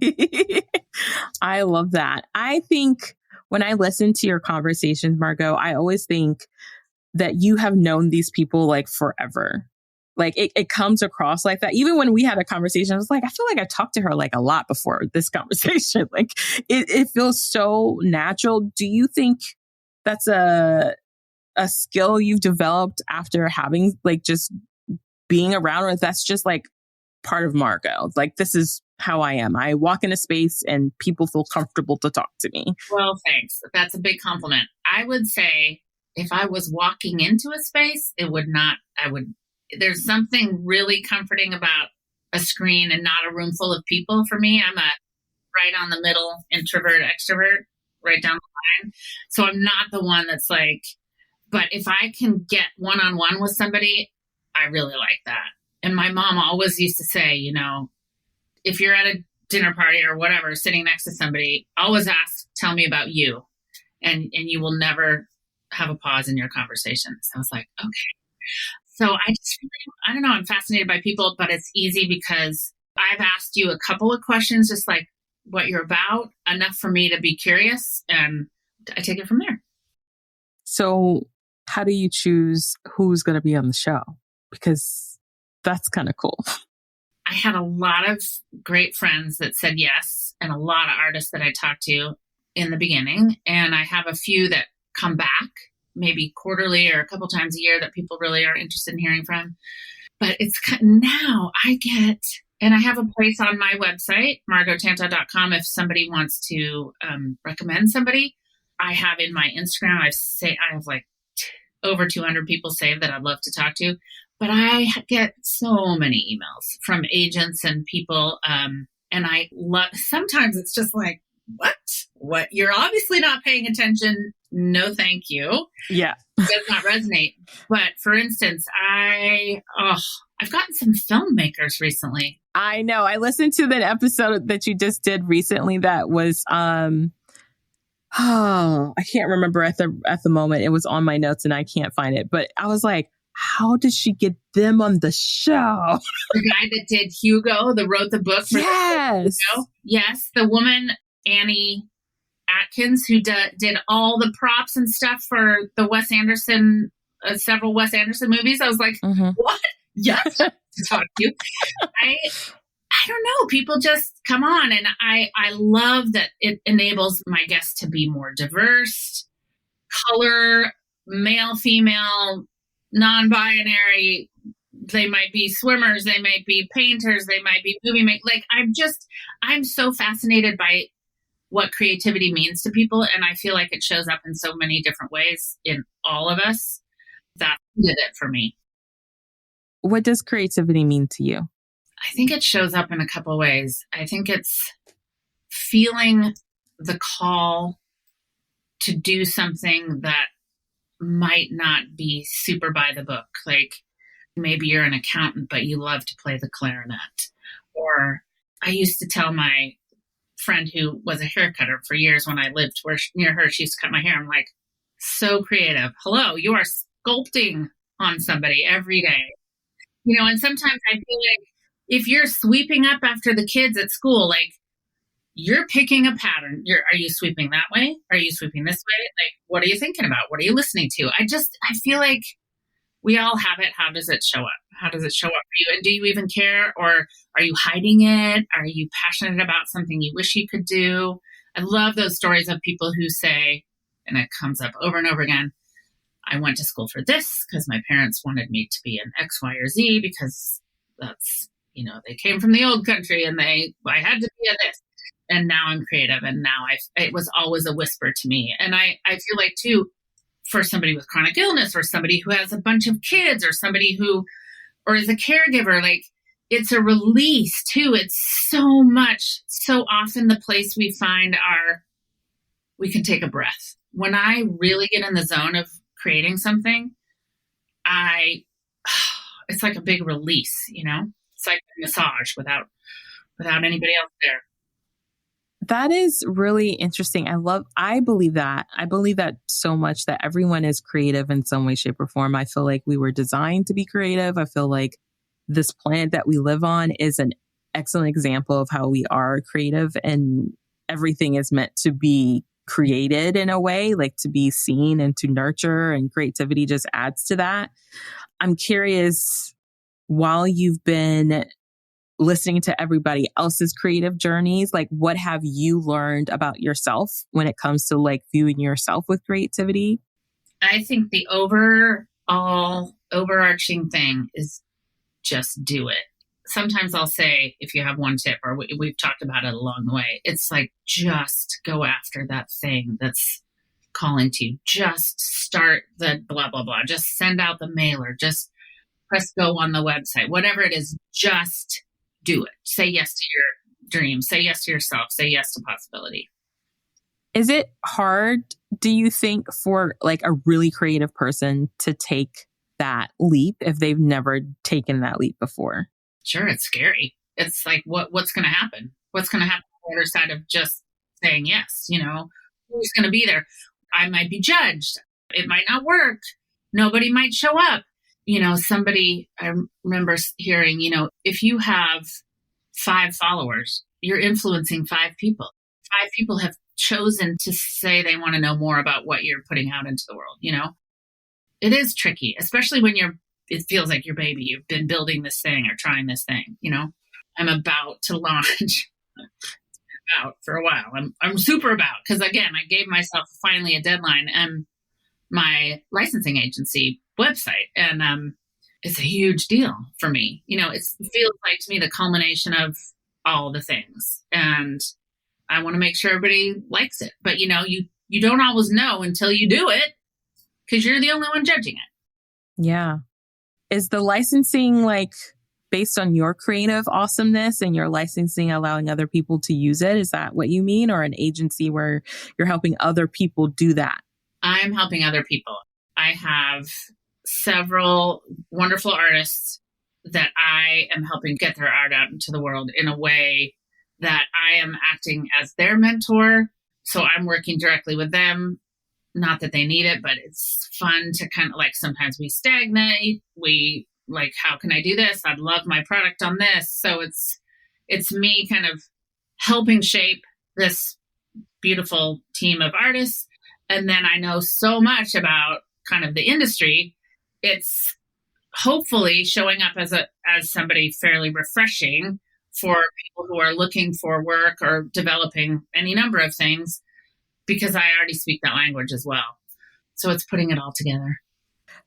I love that. I think when I listen to your conversations, Margo, I always think that you have known these people like forever. Like it comes across like that. Even when we had a conversation, I was like, I feel like I talked to her like a lot before this conversation. Like it feels so natural. Do you think that's a skill you've developed after having like just being around, or that's just like part of Margo? Like, this is how I am. I walk in a space and people feel comfortable to talk to me. Well, thanks. That's a big compliment. I would say if I was walking into a space, there's something really comforting about a screen and not a room full of people for me. I'm a right on the middle introvert, extrovert, right down the line. So I'm not the one that's like, but if I can get one-on-one with somebody, I really like that. And my mom always used to say, if you're at a dinner party or whatever, sitting next to somebody, always ask, tell me about you. And you will never have a pause in your conversation. So I was like, okay. So I don't know, I'm fascinated by people, but it's easy because I've asked you a couple of questions, just like what you're about, enough for me to be curious, and I take it from there. So how do you choose who's going to be on the show? Because that's kind of cool. I had a lot of great friends that said yes, and a lot of artists that I talked to in the beginning. And I have a few that come back, maybe quarterly or a couple times a year, that people really are interested in hearing from. But it's now and I have a place on my website, margotantau.com, if somebody wants to recommend somebody. I have in my Instagram, I have like over 200 people saved that I'd love to talk to. But I get so many emails from agents and people. And I love, sometimes it's just like, what? You're obviously not paying attention. No, thank you. Yeah. It does not resonate. But for instance, I've gotten some filmmakers recently. I know. I listened to that episode that you just did recently that was, I can't remember at the moment. It was on my notes and I can't find it. But I was like, how did she get them on the show? The guy that did Hugo, that wrote the book for yes. Hugo. Yes. The woman, Annie Atkins, who did all the props and stuff for the Wes Anderson, several Wes Anderson movies. I was like, what? Yes. To talk to you. I don't know. People just come on. And I love that it enables my guests to be more diverse, color, male, female, non-binary. They might be swimmers. They might be painters. They might be movie makers. Like, I'm so fascinated by what creativity means to people. And I feel like it shows up in so many different ways in all of us. That did it for me. What does creativity mean to you? I think it shows up in a couple of ways. I think it's feeling the call to do something that might not be super by the book. Like, maybe you're an accountant, but you love to play the clarinet. Or I used to tell my friend who was a hair cutter for years when I lived near her, she used to cut my hair. I'm like, so creative. Hello, you are sculpting on somebody every day. And sometimes I feel like if you're sweeping up after the kids at school, like you're picking a pattern. Are you sweeping that way? Are you sweeping this way? Like, what are you thinking about? What are you listening to? I feel like we all have it. How does it show up? How does it show up for you? And do you even care? Or are you hiding it? Are you passionate about something you wish you could do? I love those stories of people who say, and it comes up over and over again, I went to school for this because my parents wanted me to be an X, Y, or Z because that's, they came from the old country and I had to be a this. And now I'm creative. And now it was always a whisper to me. And I feel like too, for somebody with chronic illness or somebody who has a bunch of kids or somebody or is a caregiver, like it's a release too. It's so often the place we find we can take a breath. When I really get in the zone of creating something, it's like a big release, it's like a massage without anybody else there. That is really interesting. I believe that. I believe that so much, that everyone is creative in some way, shape, or form. I feel like we were designed to be creative. I feel like this planet that we live on is an excellent example of how we are creative, and everything is meant to be created in a way, like to be seen and to nurture, and creativity just adds to that. I'm curious, while you've been listening to everybody else's creative journeys, like what have you learned about yourself when it comes to like viewing yourself with creativity? I think the overarching thing is just do it. Sometimes I'll say, if you have one tip, or we've talked about it along the way, it's like, just go after that thing that's calling to you. Just start the blah, blah, blah. Just send out the mailer. Just press go on the website. Whatever it is, just do it. Say yes to your dreams. Say yes to yourself. Say yes to possibility. Is it hard, do you think, for like a really creative person to take that leap if they've never taken that leap before? Sure, it's scary. It's like, what's going to happen? What's going to happen on the other side of just saying yes? Who's going to be there? I might be judged. It might not work. Nobody might show up. I remember hearing, if you have 5 followers, you're influencing 5 people. 5 people have chosen to say they want to know more about what you're putting out into the world. It is tricky, especially when it feels like your baby. You've been building this thing or trying this thing. I'm about to launch out for a while. I'm super about, because again, I gave myself finally a deadline and my licensing agency website. And it's a huge deal for me. It feels like to me the culmination of all the things. And I want to make sure everybody likes it. But, you don't always know until you do it, because you're the only one judging it. Yeah. Is the licensing like based on your creative awesomeness and your licensing allowing other people to use it? Is that what you mean? Or an agency where you're helping other people do that? I'm helping other people. I have several wonderful artists that I am helping get their art out into the world in a way that I am acting as their mentor. So I'm working directly with them. Not that they need it, but it's fun to kind of like, sometimes we stagnate. We like, how can I do this? I'd love my product on this. So it's me kind of helping shape this beautiful team of artists. And then I know so much about kind of the industry. It's hopefully showing up as somebody fairly refreshing for people who are looking for work or developing any number of things, because I already speak that language as well. So it's putting it all together.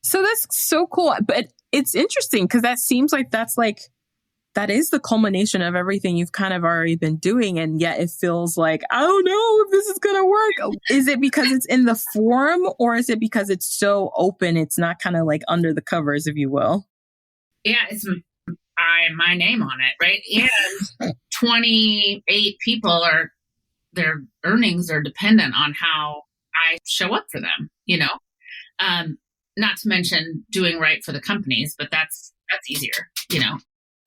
So that's so cool. But it's interesting because that seems like that is the culmination of everything you've kind of already been doing. And yet it feels like, I don't know if this is going to work. Is it because it's in the forum, or is it because it's so open? It's not kind of like under the covers, if you will. Yeah, it's my name on it, right? And 28 people their earnings are dependent on how I show up for them, Not to mention doing right for the companies, but that's that's easier,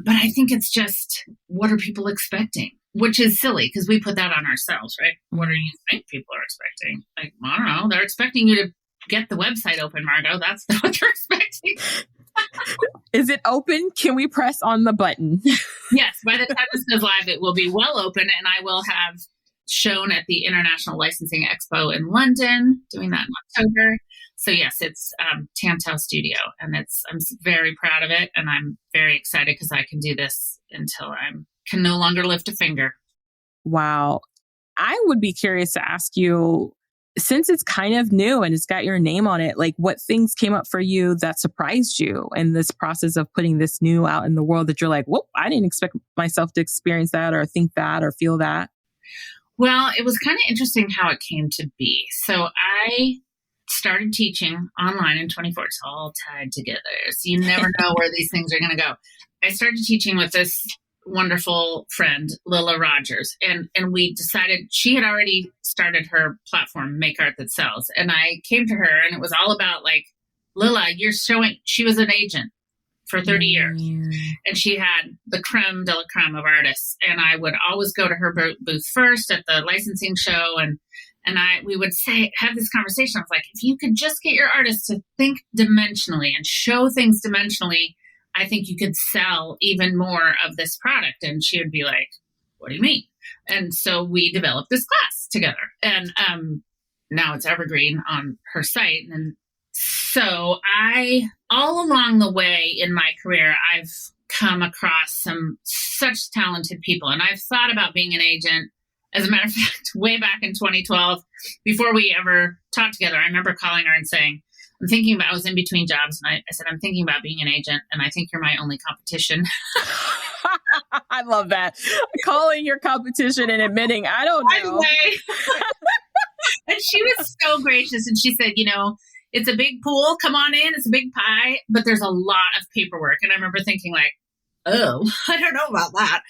But I think it's just, what are people expecting? Which is silly because we put that on ourselves, right? What do you think people are expecting? Like, I don't know. They're expecting you to get the website open, Margo. That's what they're expecting. Is it open? Can we press on the button? Yes. By the time this goes live, it will be well open, and I will have shown at the International Licensing Expo in London, doing that in October. So yes, it's Tantau Studio, and I'm very proud of it, and I'm very excited because I can do this until I can no longer lift a finger. Wow. I would be curious to ask you, since it's kind of new and it's got your name on it, like what things came up for you that surprised you in this process of putting this new out in the world that you're like, whoa, I didn't expect myself to experience that or think that or feel that? Well, it was kind of interesting how it came to be. So I started teaching online in 24. It's all tied together. So you never know where these things are going to go. I started teaching with this wonderful friend, Lila Rogers. And we decided, she had already started her platform, Make Art That Sells. And I came to her and it was all about like, Lila, she was an agent for 30 years. And she had the creme de la creme of artists. And I would always go to her booth first at the licensing show. And we would have this conversation. I was like, if you could just get your artists to think dimensionally and show things dimensionally, I think you could sell even more of this product. And she would be like, what do you mean? And so we developed this class together. And now it's evergreen on her site. And so all along the way in my career, I've come across such talented people. And I've thought about being an agent. As a matter of fact, way back in 2012, before we ever talked together, I remember calling her and saying, I was in between jobs, and I said, I'm thinking about being an agent, and I think you're my only competition. I love that. Calling your competition and admitting, I don't know. And she was so gracious, and she said, it's a big pool, come on in, it's a big pie, but there's a lot of paperwork. And I remember thinking like, oh, I don't know about that.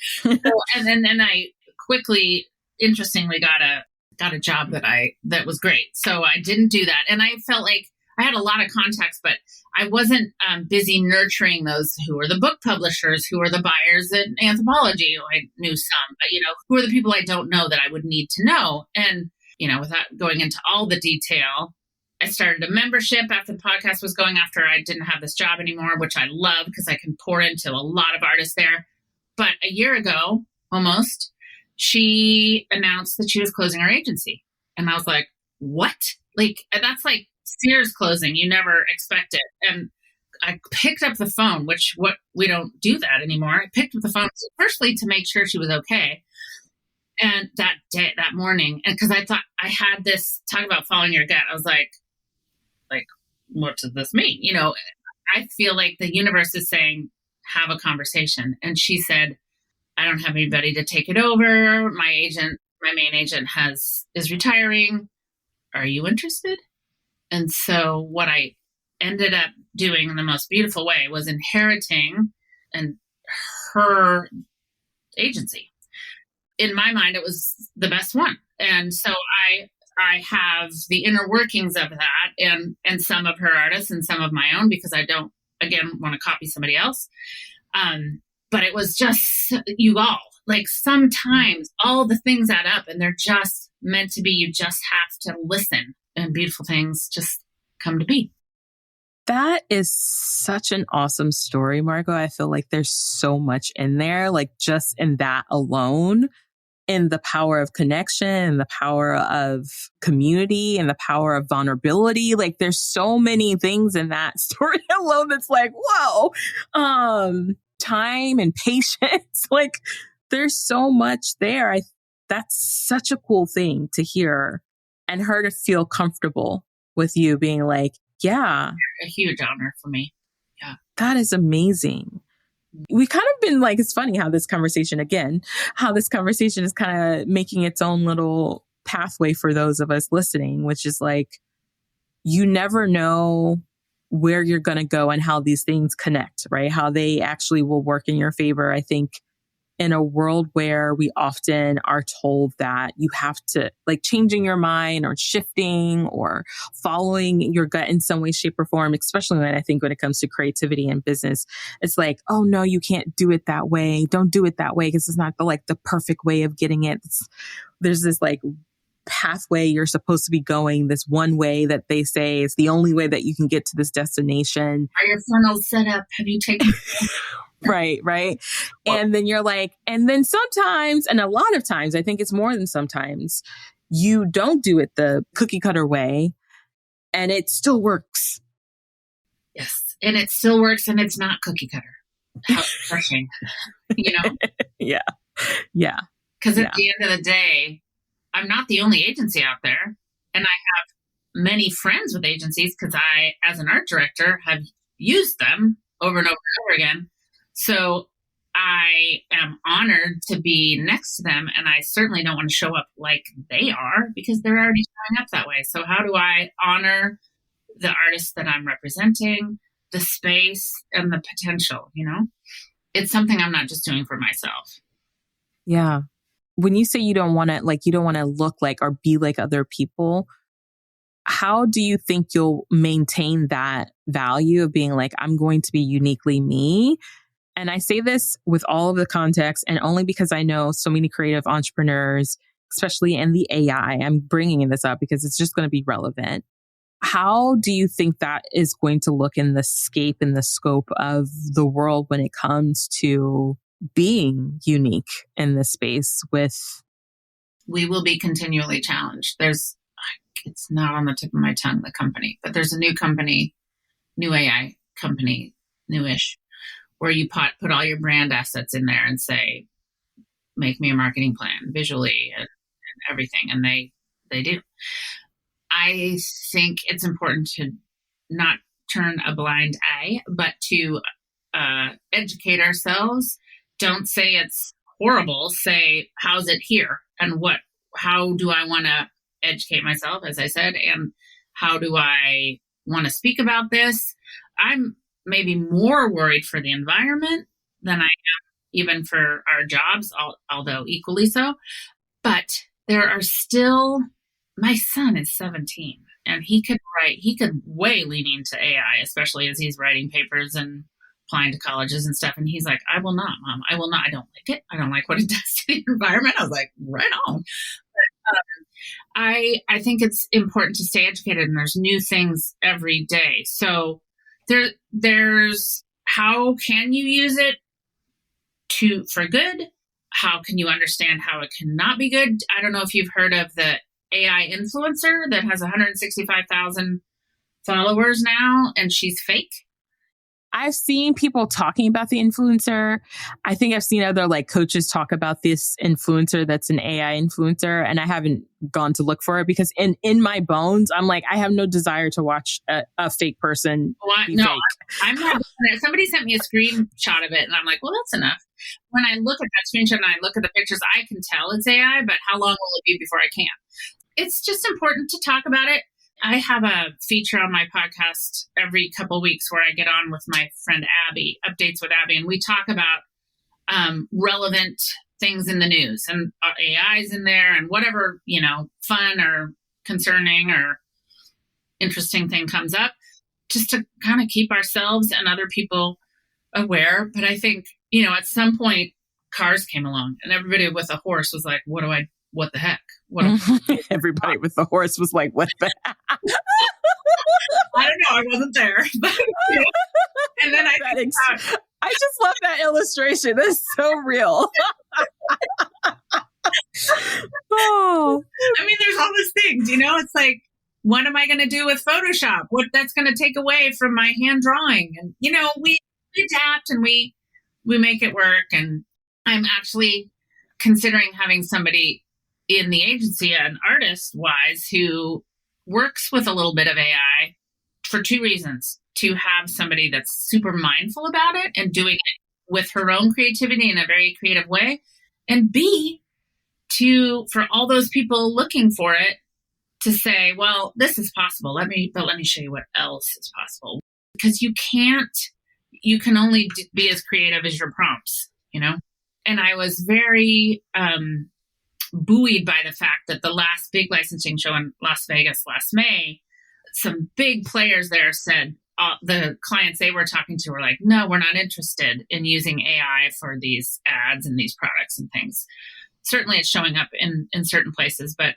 And then I quickly, interestingly, got a job that was great. So I didn't do that. And I felt like I had a lot of contacts, but I wasn't busy nurturing those who are the book publishers, who are the buyers in anthropology. I knew some, but, who are the people I don't know that I would need to know? And, without going into all the detail, I started a membership after the podcast was going, after I didn't have this job anymore, which I love because I can pour into a lot of artists there. But a year ago, almost, she announced that she was closing her agency. And I was like, what? Like, that's like Sears closing. You never expect it. And I picked up the phone, we don't do that anymore. I picked up the phone, firstly, to make sure she was okay. And that morning, and because I thought I had this, talk about following your gut, I was like, what does this mean? I feel like the universe is saying, have a conversation. And she said, I don't have anybody to take it over. My main agent is retiring. Are you interested? And so what I ended up doing in the most beautiful way was inheriting her agency. In my mind, it was the best one. And so I have the inner workings of that and some of her artists and some of my own, because I don't, again, want to copy somebody else. But it was just sometimes all the things add up and they're just meant to be. You just have to listen and beautiful things just come to be. That is such an awesome story, Margo. I feel like there's so much in there, like just in that alone, in the power of connection, the power of community, and the power of vulnerability. Like there's so many things in that story alone that's like, whoa, time and patience. Like there's so much there. That's such a cool thing to hear, and her to feel comfortable with you being like, yeah. A huge honor for me. Yeah. That is amazing. We kind of been like, it's funny how this conversation is kind of making its own little pathway for those of us listening, which is like, you never know where you're going to go and how these things connect, right? How they actually will work in your favor. I think in a world where we often are told that you have to like changing your mind or shifting or following your gut in some way, shape, or form, especially when I think when it comes to creativity and business, it's like, oh no, you can't do it that way. Don't do it that way because it's not the perfect way of getting it. There's this like pathway you're supposed to be going, this one way that they say is the only way that you can get to this destination. Are your funnels set up? Have you taken Right. And then you're like, and then sometimes, and a lot of times, I think it's more than sometimes, you don't do it the cookie cutter way and it still works. Yes. And it still works and it's not cookie cutter. How refreshing, Yeah. Because at the end of the day, I'm not the only agency out there. And I have many friends with agencies because I, as an art director, have used them over and over and over again. So I am honored to be next to them. And I certainly don't want to show up like they are because they're already showing up that way. So how do I honor the artists that I'm representing, the space and the potential, It's something I'm not just doing for myself. Yeah. When you say you don't want to look like or be like other people, how do you think you'll maintain that value of being like, I'm going to be uniquely me? And I say this with all of the context and only because I know so many creative entrepreneurs, especially in the AI. I'm bringing this up because it's just going to be relevant. How do you think that is going to look in the scape and the scope of the world when it comes to being unique in this space with? We will be continually challenged. It's not on the tip of my tongue, the company, but there's a new company, new AI company, newish, where you put all your brand assets in there and say, make me a marketing plan visually and everything. And they do. I think it's important to not turn a blind eye, but to educate ourselves. Don't say it's horrible. Say, how's it here? And how do I want to educate myself, as I said, and how do I want to speak about this? I'm maybe more worried for the environment than I am even for our jobs, although equally so. But there are still, my son is 17 and he could way lean into AI, especially as he's writing papers and applying to colleges and stuff. And he's like, I will not, Mom. I will not. I don't like it. I don't like what it does to the environment. I was like, right on. But, I think it's important to stay educated and there's new things every day. So there's how can you use it for good? How can you understand how it cannot be good? I don't know if you've heard of the AI influencer that has 165,000 followers now and she's fake. I've seen people talking about the influencer. I think I've seen other coaches talk about this influencer that's an AI influencer, and I haven't gone to look for it because in my bones, I'm like, I have no desire to watch a fake person be fake. I'm not. Somebody sent me a screenshot of it, and I'm like, well, that's enough. When I look at that screenshot and I look at the pictures, I can tell it's AI, but how long will it be before I can? It's just important to talk about it. I have a feature on my podcast every couple of weeks where I get on with my friend Abby, Updates with Abby, and we talk about relevant things in the news, and AI's in there, and whatever, fun or concerning or interesting thing comes up, just to kind of keep ourselves and other people aware. But I think, at some point, cars came along, and everybody with a horse was like, what the heck? Everybody with the horse was like, what the heck? I don't know. I wasn't there. But, and then I just love that illustration. That's so real. Oh, I mean, there's all these things, it's like, what am I going to do with Photoshop? What that's going to take away from my hand drawing? And, we adapt and we make it work. And I'm actually considering having somebody in the agency, an artist wise, who works with a little bit of AI for two reasons: to have somebody that's super mindful about it and doing it with her own creativity in a very creative way, and B, for all those people looking for it to say, well, this is possible. Let me show you what else is possible. Because you can only be as creative as your prompts, And I was very buoyed by the fact that the last big licensing show in Las Vegas last May, some big players there said, the clients they were talking to were like, no, we're not interested in using AI for these ads and these products and things. Certainly it's showing up in certain places, but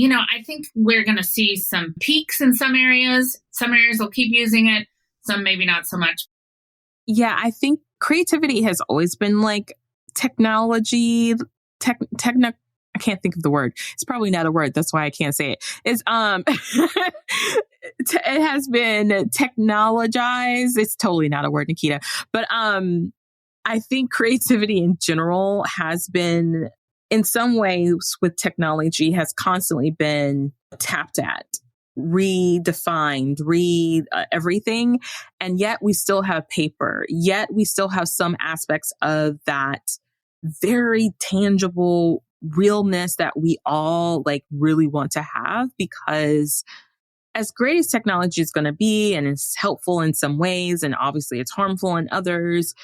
I think we're going to see some peaks in some areas. Some areas will keep using it, some maybe not so much. Yeah, I think creativity has always been like technology, I can't think of the word. It's probably not a word. That's why I can't say it. It's it has been technologized. It's totally not a word, Nikita. But I think creativity in general has been, in some ways with technology, has constantly been tapped at, redefined, everything. And yet we still have paper, yet we still have some aspects of that very tangible realness that we all like really want to have, because as great as technology is going to be, and it's helpful in some ways, and obviously it's harmful in others,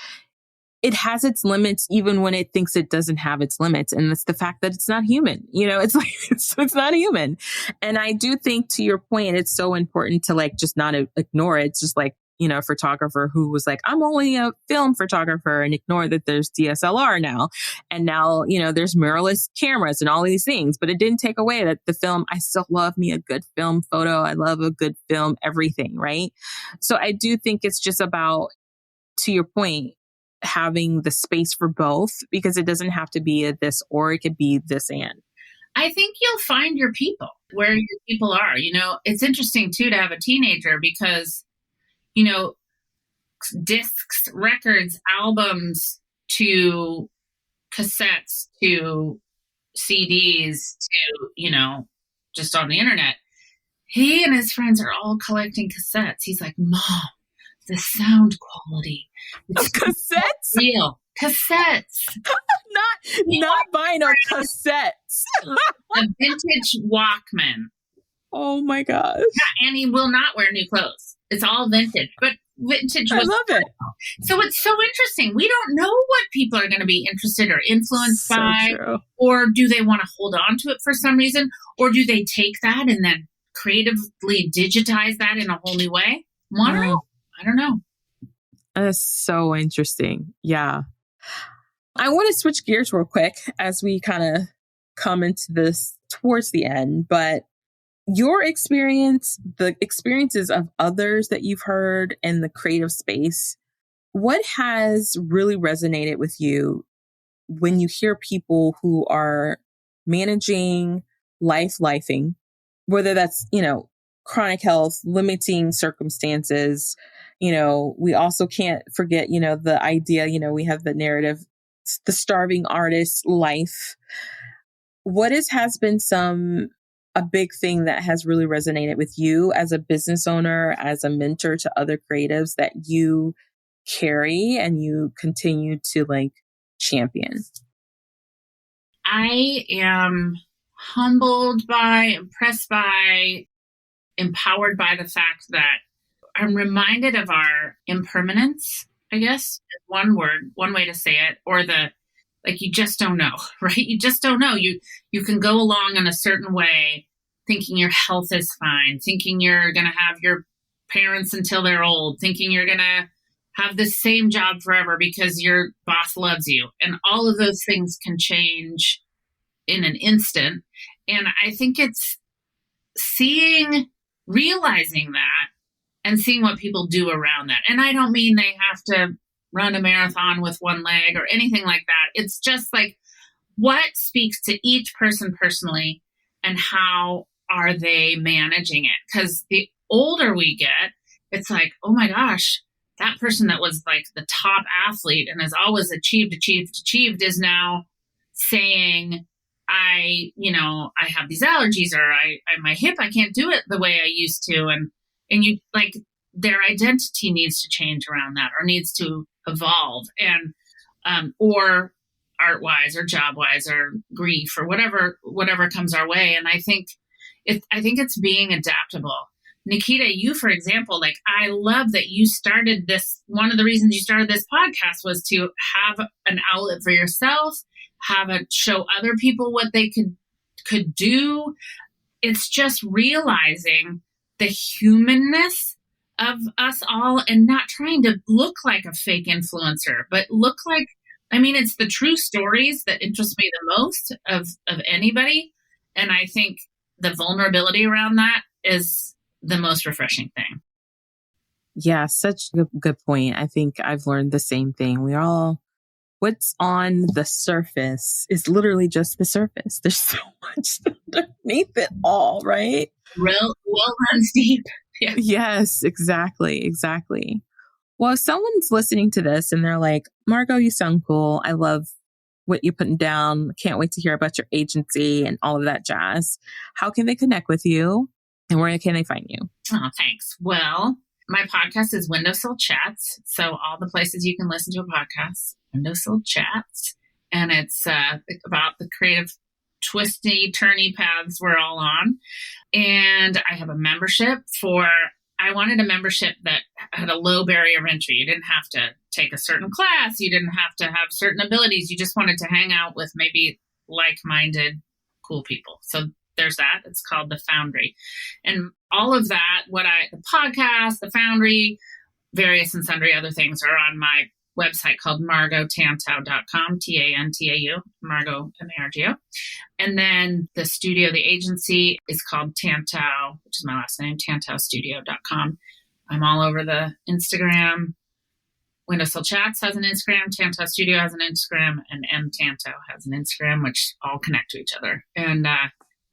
it has its limits even when it thinks it doesn't have its limits. And it's the fact that it's not human. It's like, it's not human. And I do think, to your point, it's so important to like just not ignore it. It's just like, a photographer who was like, I'm only a film photographer, and ignore that there's DSLR now. And now, there's mirrorless cameras and all these things, but it didn't take away that the film, I still love me a good film photo. I love a good film, everything. Right. So I do think it's just about, to your point, having the space for both, because it doesn't have to be a this or, it could be this and. I think you'll find your people where your people are. It's interesting too to have a teenager because, discs, records, albums to cassettes to CDs to, just on the internet. He and his friends are all collecting cassettes. He's like, Mom, the sound quality. It's cassettes? Real. Cassettes. not vinyl, cassettes. A vintage Walkman. Oh my gosh. Yeah, and he will not wear new clothes. It's all vintage. But vintage was, I love it. So it's so interesting. We don't know what people are going to be interested or influenced by. True. Or do they want to hold on to it for some reason? Or do they take that and then creatively digitize that in a whole new way? I don't know. That's so interesting. Yeah. I want to switch gears real quick as we kind of come into this towards the end, but your experience, the experiences of others that you've heard in the creative space, what has really resonated with you when you hear people who are managing lifing, whether that's, chronic health, limiting circumstances. We also can't forget, the idea, we have the narrative, the starving artist life. What has been a big thing that has really resonated with you as a business owner, as a mentor to other creatives that you carry and you continue to like champion? I am humbled by, impressed by, empowered by the fact that I'm reminded of our impermanence, I guess, one way to say it, or you just don't know, right? You just don't know. You can go along in a certain way thinking your health is fine, thinking you're going to have your parents until they're old, thinking you're going to have the same job forever because your boss loves you. And all of those things can change in an instant. And I think it's realizing that and seeing what people do around that. And I don't mean they have to run a marathon with one leg or anything like that. It's just like what speaks to each person personally and how are they managing it? Because the older we get, it's like, oh my gosh, that person that was like the top athlete and has always achieved is now saying, I have these allergies, or my hip, I can't do it the way I used to. And you like their identity needs to change around that or needs to evolve, and, or art wise or job wise or grief or whatever comes our way. And I think it's being adaptable, Nikita, you, for example, like, I love that you started this. One of the reasons you started this podcast was to have an outlet for yourself, show other people what they could do. It's just realizing the humanness of us all and not trying to look like a fake influencer, but look like, it's the true stories that interest me the most of anybody. And I think the vulnerability around that is the most refreshing thing. Yeah, such a good point. I think I've learned the same thing. What's on the surface is literally just the surface. There's so much underneath it all, right? Well runs deep. Yeah. Yes, exactly. Well, if someone's listening to this and they're like, Margo, you sound cool. I love what you're putting down. Can't wait to hear about your agency and all of that jazz. How can they connect with you? And where can they find you? Oh, thanks. Well, my podcast is Windowsill Chats. So all the places you can listen to a podcast, Windowsill Chats. And it's about the creative, twisty, turny paths we're all on. And I have a membership I wanted a membership that had a low barrier of entry. You didn't have to take a certain class. You didn't have to have certain abilities. You just wanted to hang out with maybe like-minded, cool people. So there's that. It's called The Foundry. And all of that, the podcast, The Foundry, various and sundry other things are on my website called margotantau.com, Tantau, Margo, Margo. And then the studio, the agency is called Tantau, which is my last name, tantaustudio.com. I'm all over the Instagram. Windowsill Chats has an Instagram, Tantau Studio has an Instagram, and M Tantau has an Instagram, which all connect to each other. And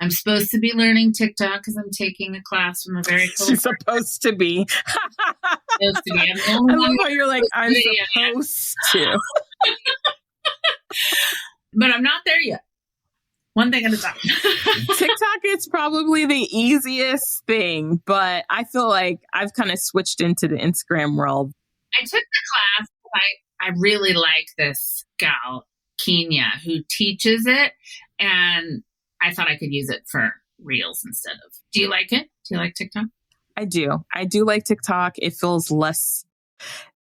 I'm supposed to be learning TikTok because I'm taking a class from a very cool She's supposed to be. Supposed to be. I love how you're like, I'm supposed to. But I'm not there yet. One thing at a time. TikTok is probably the easiest thing, but I feel like I've kind of switched into the Instagram world. I took the class. I really like this gal, Kenya, who teaches it. And I thought I could use it for Reels instead of. Do you like it? Do you like TikTok? I do. I do like TikTok. It feels less,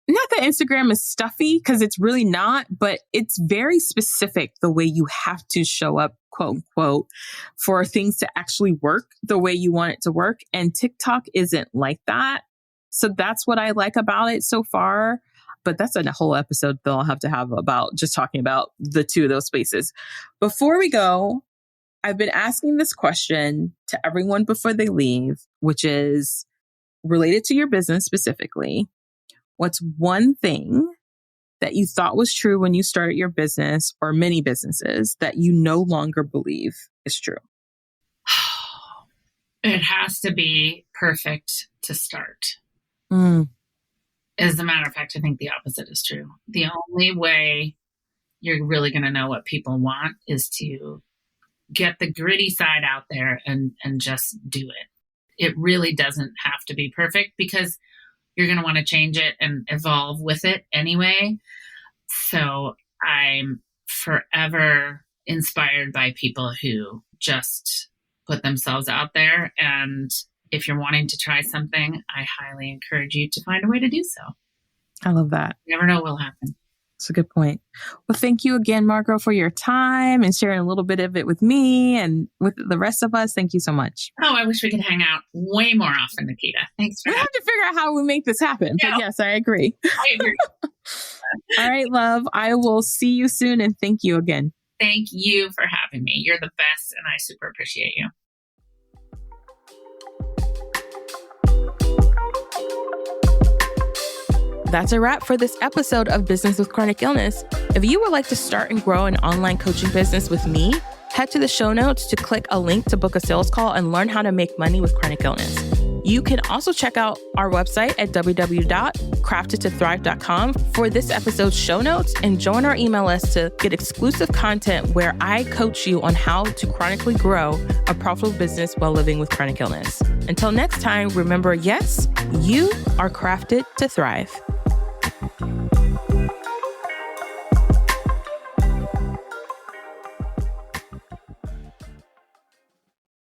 not that Instagram is stuffy, because it's really not, but it's very specific the way you have to show up, quote unquote, for things to actually work the way you want it to work. And TikTok isn't like that. So that's what I like about it so far. But that's a whole episode that I'll have to have about just talking about the two of those spaces. Before we go, I've been asking this question to everyone before they leave, which is related to your business specifically. What's one thing that you thought was true when you started your business or many businesses that you no longer believe is true? It has to be perfect to start. As a matter of fact, I think the opposite is true. The only way you're really going to know what people want is to get the gritty side out there and just do it. It really doesn't have to be perfect because you're going to want to change it and evolve with it anyway. So I'm forever inspired by people who just put themselves out there. And if you're wanting to try something, I highly encourage you to find a way to do so. I love that. You never know what will happen. That's a good point. Well, thank you again, Margo, for your time and sharing a little bit of it with me and with the rest of us. Thank you so much. Oh, I wish we could hang out way more often, Nikita. Thanks for We have to figure out how we make this happen. Yeah. But yes, I agree. I agree. All right, love. I will see you soon and thank you again. Thank you for having me. You're the best and I super appreciate you. That's a wrap for this episode of Business with Chronic Illness. If you would like to start and grow an online coaching business with me, head to the show notes to click a link to book a sales call and learn how to make money with chronic illness. You can also check out our website at www.craftedtothrive.com for this episode's show notes and join our email list to get exclusive content where I coach you on how to chronically grow a profitable business while living with chronic illness. Until next time, remember, yes, you are crafted to thrive.